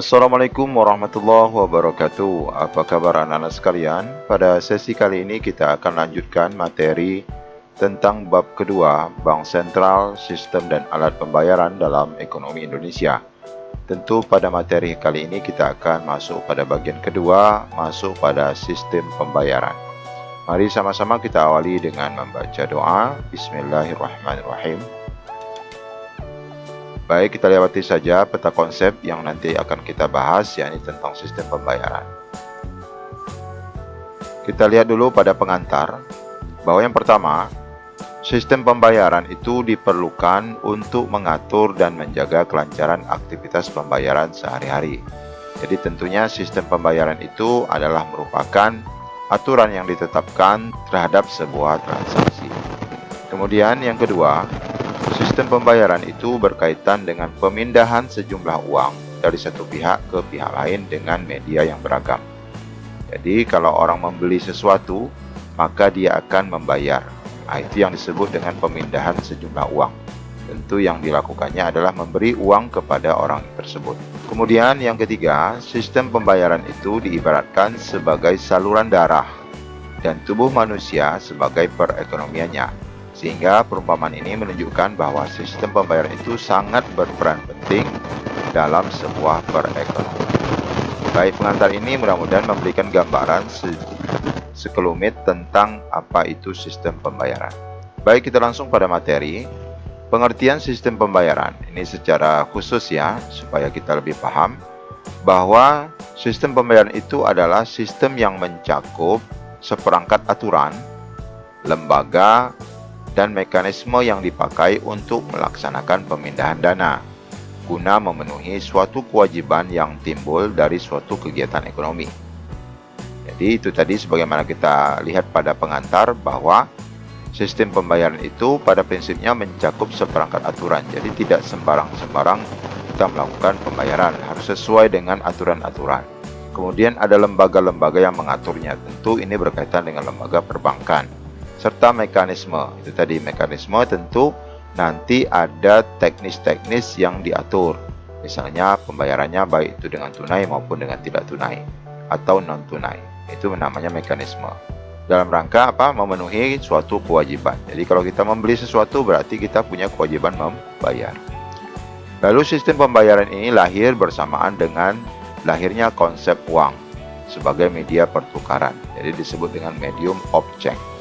Assalamualaikum warahmatullahi wabarakatuh. Apa kabar anak-anak sekalian? Pada sesi kali ini kita akan lanjutkan materi tentang bab kedua, Bank Sentral, Sistem dan Alat Pembayaran dalam Ekonomi Indonesia. Tentu pada materi kali ini kita akan masuk pada bagian kedua, masuk pada sistem pembayaran. Mari sama-sama kita awali dengan membaca doa. Bismillahirrahmanirrahim. Baik, kita lewati saja peta konsep yang nanti akan kita bahas, yakni tentang sistem pembayaran. Kita lihat dulu pada pengantar, bahwa yang pertama, sistem pembayaran itu diperlukan untuk mengatur dan menjaga kelancaran aktivitas pembayaran sehari-hari. Jadi tentunya sistem pembayaran itu adalah merupakan aturan yang ditetapkan terhadap sebuah transaksi. Kemudian yang kedua, sistem pembayaran itu berkaitan dengan pemindahan sejumlah uang dari satu pihak ke pihak lain dengan media yang beragam. Jadi kalau orang membeli sesuatu, maka dia akan membayar. Nah, itu yang disebut dengan pemindahan sejumlah uang. Tentu yang dilakukannya adalah memberi uang kepada orang tersebut. Kemudian yang ketiga, sistem pembayaran itu diibaratkan sebagai saluran darah dan tubuh manusia sebagai perekonomiannya. Sehingga perumpamaan ini menunjukkan bahwa sistem pembayaran itu sangat berperan penting dalam sebuah perekonomian. Baik, pengantar ini mudah-mudahan memberikan gambaran sekelumit tentang apa itu sistem pembayaran. Baik, kita langsung pada materi. Pengertian sistem pembayaran ini secara khusus ya, supaya kita lebih paham bahwa sistem pembayaran itu adalah sistem yang mencakup seperangkat aturan, lembaga, dan mekanisme yang dipakai untuk melaksanakan pemindahan dana guna memenuhi suatu kewajiban yang timbul dari suatu kegiatan ekonomi. Jadi itu tadi sebagaimana kita lihat pada pengantar bahwa sistem pembayaran itu pada prinsipnya mencakup seperangkat aturan. Jadi tidak sembarang-sembarang kita melakukan pembayaran, harus sesuai dengan aturan-aturan. Kemudian ada lembaga-lembaga yang mengaturnya. Tentu ini berkaitan dengan lembaga perbankan. Serta mekanisme, itu tadi mekanisme tentu nanti ada teknis-teknis yang diatur. Misalnya pembayarannya baik itu dengan tunai maupun dengan tidak tunai atau non tunai. Itu namanya mekanisme. Dalam rangka apa? Memenuhi suatu kewajiban. Jadi kalau kita membeli sesuatu berarti kita punya kewajiban membayar. Lalu sistem pembayaran ini lahir bersamaan dengan lahirnya konsep uang sebagai media pertukaran. Jadi disebut dengan medium of exchange.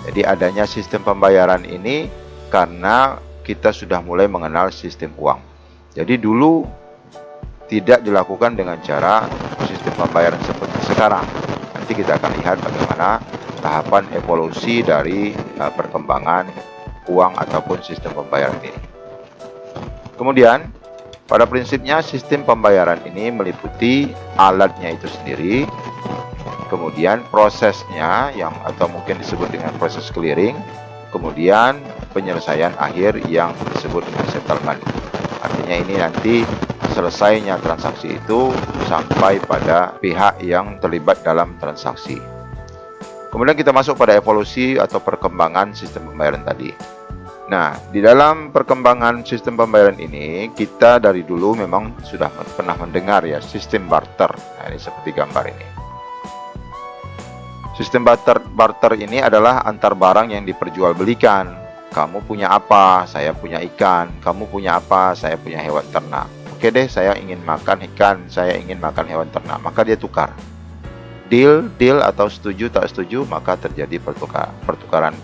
Jadi adanya sistem pembayaran ini karena kita sudah mulai mengenal sistem uang. Jadi dulu tidak dilakukan dengan cara sistem pembayaran seperti sekarang. Nanti kita akan lihat bagaimana tahapan evolusi dari perkembangan uang ataupun sistem pembayaran ini. Kemudian pada prinsipnya sistem pembayaran ini meliputi alatnya itu sendiri, kemudian prosesnya yang atau mungkin disebut dengan proses clearing, kemudian penyelesaian akhir yang disebut dengan settlement. Artinya ini nanti selesainya transaksi itu sampai pada pihak yang terlibat dalam transaksi. Kemudian kita masuk pada evolusi atau perkembangan sistem pembayaran tadi. Nah, di dalam perkembangan sistem pembayaran ini, kita dari dulu memang sudah pernah mendengar ya sistem barter. Nah, ini seperti gambar ini. Sistem barter ini adalah antar barang yang diperjualbelikan. Kamu punya apa? Saya punya ikan. Kamu punya apa? Saya punya hewan ternak. Oke deh, saya ingin makan ikan, saya ingin makan hewan ternak. Maka dia tukar. Deal atau setuju tak setuju, maka terjadi pertukaran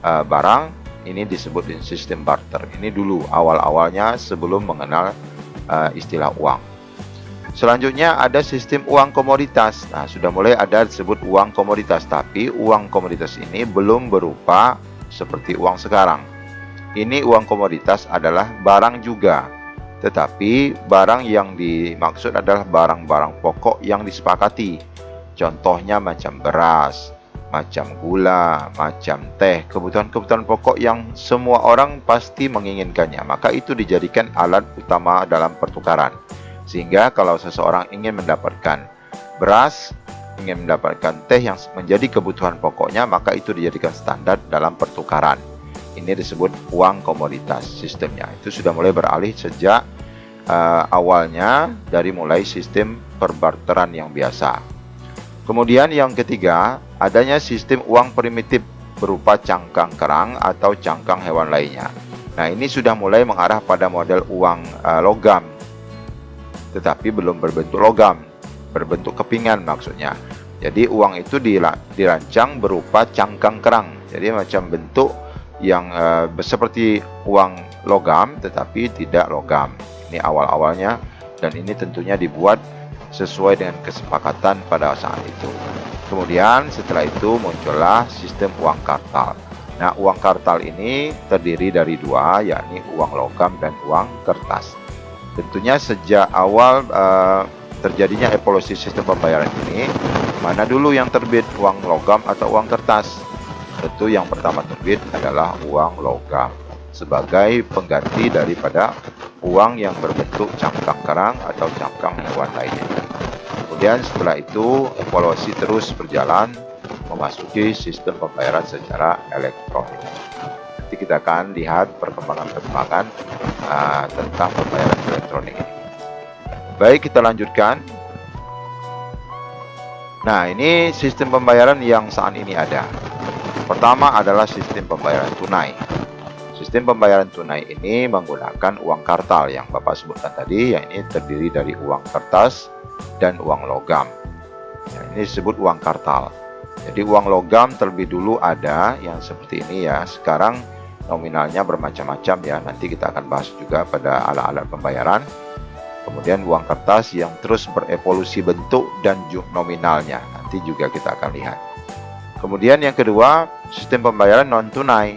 barang. Ini disebut sistem barter. Ini dulu awal-awalnya sebelum mengenal istilah uang. Selanjutnya ada sistem uang komoditas. Nah, sudah mulai ada disebut uang komoditas, tapi uang komoditas ini belum berupa seperti uang sekarang. Ini uang komoditas adalah barang juga, tetapi barang yang dimaksud adalah barang-barang pokok yang disepakati. Contohnya macam beras, macam gula, macam teh, kebutuhan-kebutuhan pokok yang semua orang pasti menginginkannya. Maka itu dijadikan alat utama dalam pertukaran. Sehingga kalau seseorang ingin mendapatkan beras, ingin mendapatkan teh yang menjadi kebutuhan pokoknya, maka itu dijadikan standar dalam pertukaran. Ini disebut uang komoditas sistemnya. Itu sudah mulai beralih sejak awalnya dari mulai sistem perbarteran yang biasa. Kemudian yang ketiga, adanya sistem uang primitif berupa cangkang kerang atau cangkang hewan lainnya. Nah, ini sudah mulai mengarah pada model uang logam, tetapi belum berbentuk logam, berbentuk kepingan maksudnya. Jadi uang itu dirancang berupa cangkang kerang, jadi macam bentuk yang seperti uang logam tetapi tidak logam. Ini awal-awalnya, dan ini tentunya dibuat sesuai dengan kesepakatan pada saat itu. Kemudian setelah itu muncullah sistem uang kartal. Nah, uang kartal ini terdiri dari dua, yakni uang logam dan uang kertas. Tentunya sejak awal terjadinya evolusi sistem pembayaran ini, mana dulu yang terbit, uang logam atau uang kertas? Tentu yang pertama terbit adalah uang logam sebagai pengganti daripada uang yang berbentuk cangkang kerang atau cangkang hewan lainnya. Kemudian setelah itu evolusi terus berjalan memasuki sistem pembayaran secara elektronik. Nanti kita akan lihat perkembangan-perkembangan tentang pembayaran elektronik ini. Baik, kita lanjutkan. Nah, ini sistem pembayaran yang saat ini ada. Pertama adalah sistem pembayaran tunai. Sistem pembayaran tunai ini menggunakan uang kartal yang Bapak sebutkan tadi, yang ini terdiri dari uang kertas dan uang logam. Ya, ini disebut uang kartal. Jadi uang logam terlebih dulu ada yang seperti ini ya. Sekarang nominalnya bermacam-macam ya. Nanti kita akan bahas juga pada alat-alat pembayaran. Kemudian uang kertas yang terus berevolusi bentuk dan nominalnya. Nanti juga kita akan lihat. Kemudian yang kedua, sistem pembayaran non-tunai.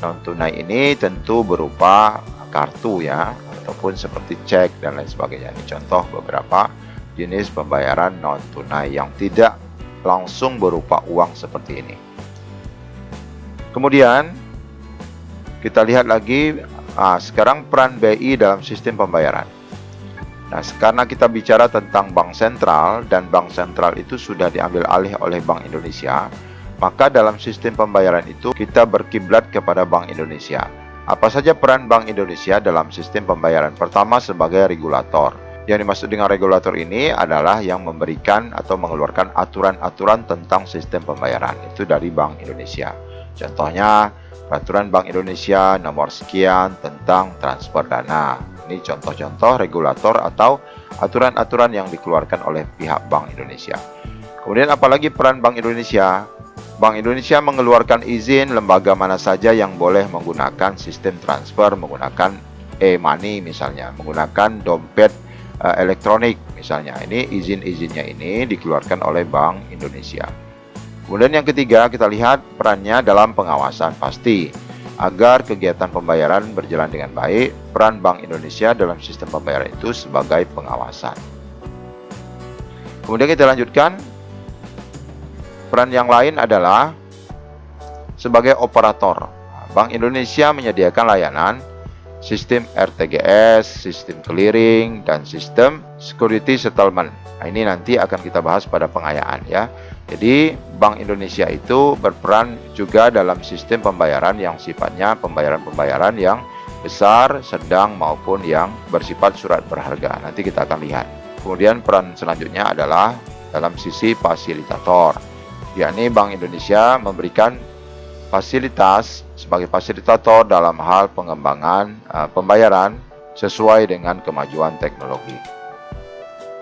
Non-tunai ini tentu berupa kartu ya, ataupun seperti cek dan lain sebagainya. Ini contoh beberapa jenis pembayaran non-tunai yang tidak langsung berupa uang seperti ini. Kemudian kita lihat lagi sekarang peran BI dalam sistem pembayaran. Nah, karena kita bicara tentang bank sentral dan bank sentral itu sudah diambil alih oleh Bank Indonesia, maka dalam sistem pembayaran itu kita berkiblat kepada Bank Indonesia. Apa saja peran Bank Indonesia dalam sistem pembayaran? Pertama, sebagai regulator. Yang dimaksud dengan regulator ini adalah yang memberikan atau mengeluarkan aturan-aturan tentang sistem pembayaran. Itu dari Bank Indonesia. Contohnya, peraturan Bank Indonesia nomor sekian tentang transfer dana. Ini contoh-contoh regulator atau aturan-aturan yang dikeluarkan oleh pihak Bank Indonesia. Kemudian apalagi peran Bank Indonesia? Bank Indonesia mengeluarkan izin lembaga mana saja yang boleh menggunakan sistem transfer, menggunakan e-money misalnya, menggunakan dompet elektronik misalnya. Ini izin-izinnya ini dikeluarkan oleh Bank Indonesia. Kemudian yang ketiga, kita lihat perannya dalam pengawasan. Pasti agar kegiatan pembayaran berjalan dengan baik, peran Bank Indonesia dalam sistem pembayaran itu sebagai pengawasan. Kemudian kita lanjutkan. Peran yang lain adalah sebagai operator. Bank Indonesia menyediakan layanan sistem RTGS, sistem clearing, dan sistem security settlement. Nah, ini nanti akan kita bahas pada pengayaan ya. Jadi Bank Indonesia itu berperan juga dalam sistem pembayaran yang sifatnya pembayaran-pembayaran yang besar, sedang, maupun yang bersifat surat berharga. Nanti kita akan lihat. Kemudian peran selanjutnya adalah dalam sisi fasilitator, yakni Bank Indonesia memberikan fasilitas sebagai fasilitator dalam hal pengembangan pembayaran sesuai dengan kemajuan teknologi.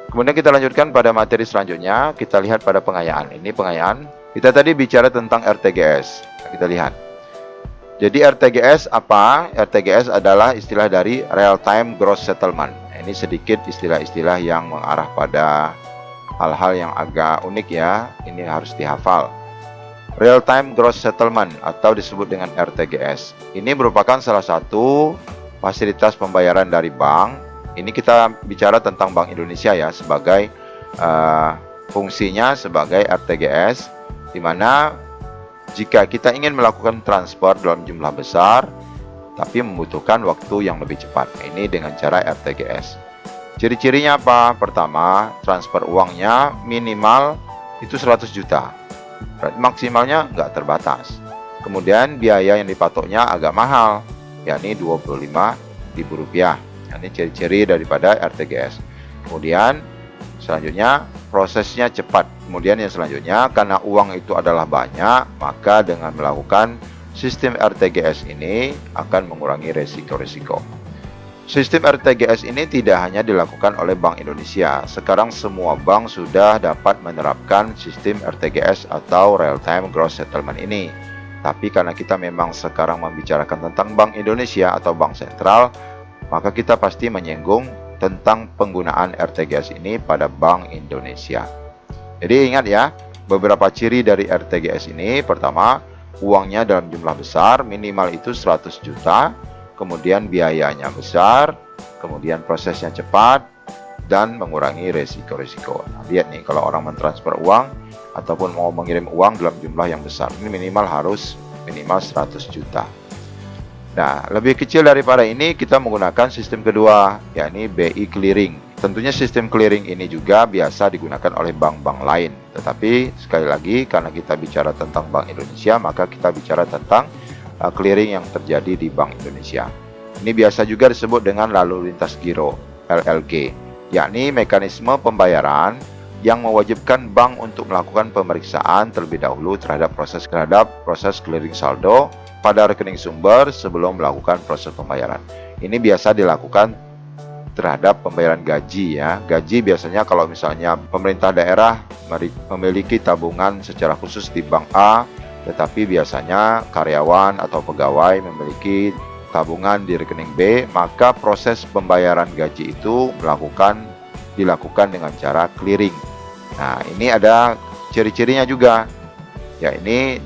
Kemudian kita lanjutkan pada materi selanjutnya, kita lihat pada pengayaan. Ini pengayaan, kita tadi bicara tentang RTGS. Nah, kita lihat. Jadi RTGS apa? RTGS adalah istilah dari Real Time Gross Settlement. Nah, ini sedikit istilah-istilah yang mengarah pada hal-hal yang agak unik ya. Ini harus dihafal. Real Time Gross Settlement atau disebut dengan RTGS. Ini merupakan salah satu fasilitas pembayaran dari bank. Ini kita bicara tentang Bank Indonesia ya, sebagai fungsinya sebagai RTGS, di mana jika kita ingin melakukan transfer dalam jumlah besar tapi membutuhkan waktu yang lebih cepat. Ini dengan cara RTGS. Ciri-cirinya apa? Pertama, transfer uangnya minimal itu 100 juta. Maksimalnya nggak terbatas. Kemudian biaya yang dipatoknya agak mahal, yakni Rp25.000. Ini ciri-ciri daripada RTGS. Kemudian selanjutnya prosesnya cepat. Kemudian yang selanjutnya, karena uang itu adalah banyak, maka dengan melakukan sistem RTGS ini akan mengurangi resiko-resiko. Sistem RTGS ini tidak hanya dilakukan oleh Bank Indonesia. Sekarang semua bank sudah dapat menerapkan sistem RTGS atau Real Time Gross Settlement ini. Tapi karena kita memang sekarang membicarakan tentang Bank Indonesia atau Bank Sentral, maka kita pasti menyinggung tentang penggunaan RTGS ini pada Bank Indonesia. Jadi ingat ya, beberapa ciri dari RTGS ini. Pertama, uangnya dalam jumlah besar, minimal itu 100 juta. Kemudian biayanya besar, kemudian prosesnya cepat, dan mengurangi resiko-resiko. Nah, lihat nih, kalau orang mentransfer uang ataupun mau mengirim uang dalam jumlah yang besar, ini minimal 100 juta. Nah, lebih kecil daripada ini kita menggunakan sistem kedua, yakni BI Clearing. Tentunya sistem clearing ini juga biasa digunakan oleh bank-bank lain. Tetapi sekali lagi, karena kita bicara tentang Bank Indonesia, maka kita bicara tentang clearing yang terjadi di Bank Indonesia. Ini biasa juga disebut dengan lalu lintas giro, LLG, yakni mekanisme pembayaran yang mewajibkan bank untuk melakukan pemeriksaan terlebih dahulu terhadap proses clearing saldo pada rekening sumber sebelum melakukan proses pembayaran. Ini biasa dilakukan terhadap pembayaran gaji ya. Gaji biasanya kalau misalnya pemerintah daerah memiliki tabungan secara khusus di Bank A, tetapi biasanya karyawan atau pegawai memiliki tabungan di rekening B, maka proses pembayaran gaji itu dilakukan dengan cara clearing. Nah, ini ada ciri-cirinya juga. Ya, ini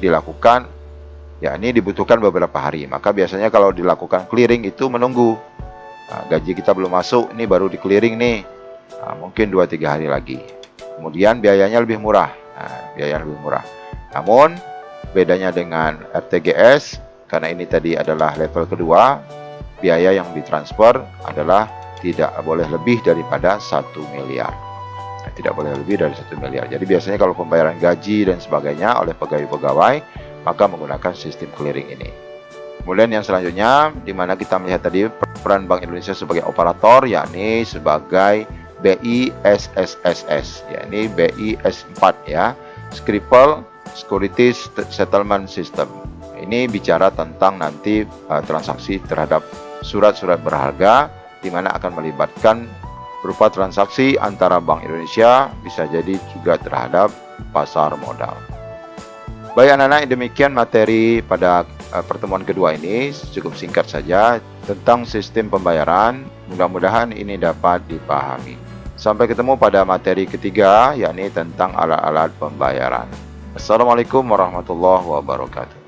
dibutuhkan beberapa hari. Maka biasanya kalau dilakukan clearing itu menunggu. Nah, gaji kita belum masuk, ini baru di clearing nih. Nah, mungkin 2-3 hari lagi. Kemudian biayanya lebih murah. Namun bedanya dengan RTGS, karena ini tadi adalah level kedua, biaya yang ditransfer adalah tidak boleh lebih daripada 1 miliar. Tidak boleh lebih dari 1 miliar. Jadi biasanya kalau pembayaran gaji dan sebagainya oleh pegawai-pegawai, maka menggunakan sistem clearing ini. Kemudian yang selanjutnya, di mana kita melihat tadi peran Bank Indonesia sebagai operator, yakni sebagai BISSSS, yakni BIS4 ya, Scripple Securities Settlement System. Ini bicara tentang nanti transaksi terhadap surat-surat berharga, di mana akan melibatkan berupa transaksi antara Bank Indonesia, bisa jadi juga terhadap pasar modal. Baik anak-anak, demikian materi pada pertemuan kedua ini, cukup singkat saja tentang sistem pembayaran. Mudah-mudahan ini dapat dipahami. Sampai ketemu pada materi ketiga, yakni tentang alat-alat pembayaran. Assalamualaikum warahmatullahi wabarakatuh.